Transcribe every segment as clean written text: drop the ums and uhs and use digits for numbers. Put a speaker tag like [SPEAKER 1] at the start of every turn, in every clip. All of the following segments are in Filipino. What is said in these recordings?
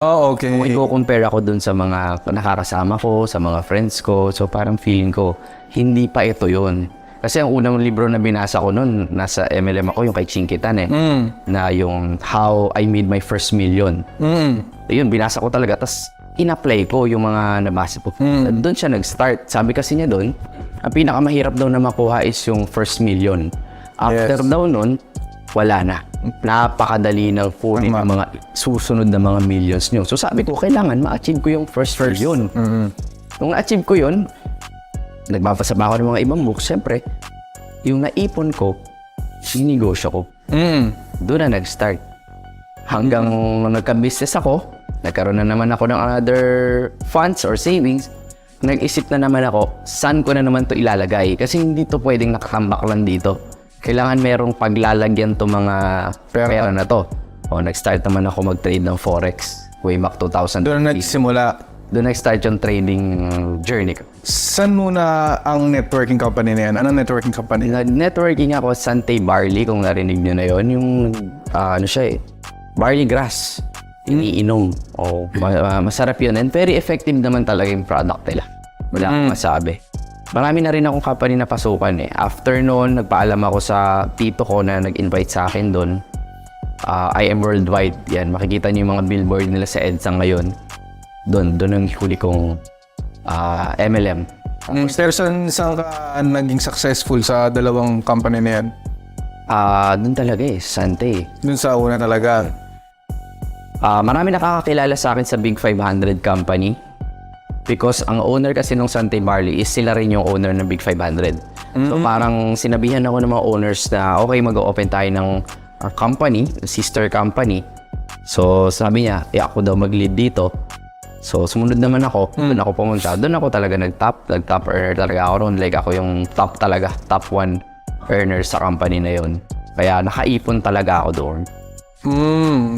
[SPEAKER 1] Oh,
[SPEAKER 2] Kung
[SPEAKER 1] okay.
[SPEAKER 2] i-compare ako dun sa mga nakakasama ko, sa mga friends ko, so parang feeling ko, hindi pa ito yun. Kasi ang unang libro na binasa ko nun, nasa MLM ako, yung kay Chinkitan na yung How I Made My First Million. Yun, binasa ko talaga, tas in-apply ko yung mga nabasa ko. Doon siya nag-start. Sabi kasi niya doon, ang pinakamahirap daw na makuha is yung first million. After daw nun, wala na. Napakadali na kunin yung mga susunod na mga millions nyo. So sabi ko, kailangan ma-achieve ko yung first million. Nung na-achieve ko yun, nagbabasa pa ako ng mga ibang books. Siyempre, yung naipon ko, sinigosyo ko. Doon na nag-start. Hanggang nagka-business ako, nagkaroon na naman ako ng other funds or savings, nag-isip na naman ako, saan ko na naman to ilalagay? Kasi hindi to pwedeng nakatambak lang dito. Kailangan merong paglalagyan to mga pera na to. O, nag-start naman ako mag-trade ng Forex way back 2000.
[SPEAKER 1] Doon na nagsimula.
[SPEAKER 2] Doon nag-start yung trading journey ko.
[SPEAKER 1] Saan muna ang networking company na yan? Anong networking company?
[SPEAKER 2] Networking ako sa Sante Barley, kung narinig nyo na yun. Yung, ano siya barley grass. Iniinom. Masarap yun. And very effective naman talaga yung product nila. Wala akong masabi. Marami na rin akong company na pasukan eh. After noon, nagpaalam ako sa tito ko na nag-invite sa akin doon. I am worldwide. Yan, makikita niyo yung mga billboard nila sa EDSA ngayon. Doon ang huli kong MLM.
[SPEAKER 1] Pero saan ka naging successful sa dalawang company na yan?
[SPEAKER 2] Doon talaga Sante.
[SPEAKER 1] Doon sa una talaga.
[SPEAKER 2] Marami nakakakilala sa akin sa Big 500 company. Because ang owner kasi nung Sante Barley is sila rin yung owner ng Big 500. So parang sinabihan ako ng mga owners na okay, mag-open tayo ng company, sister company. So sabi niya, ako daw mag-lead dito. So sumunod naman ako, doon ako pumunta. Doon ako talaga nag-top earner talaga ako ron. Like ako yung top 1 earner sa company na yon. Kaya nakaipon talaga ako doon.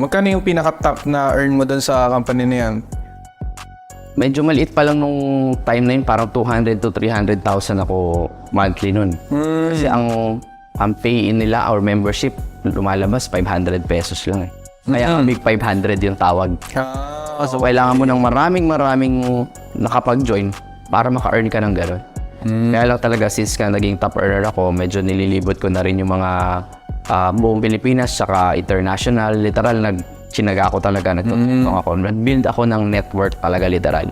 [SPEAKER 1] Magkano yung pinaka-top na earn mo doon sa company na yan?
[SPEAKER 2] Medyo maliit pa lang nung time na yun, parang 200 to 300,000 ako monthly nun. Kasi ang pay-in nila or membership, lumalabas 500 pesos lang eh. Kaya Big 500 yung tawag. So kailangan mo ng maraming nakapag-join para maka-earn ka ng gano'n. Kaya lang talaga, since ka naging top earner ako, medyo nililibot ko na rin yung mga buong Pilipinas, saka international. Literal, nag-chinaga ako talaga. Nag-build ako ng network talaga, literal.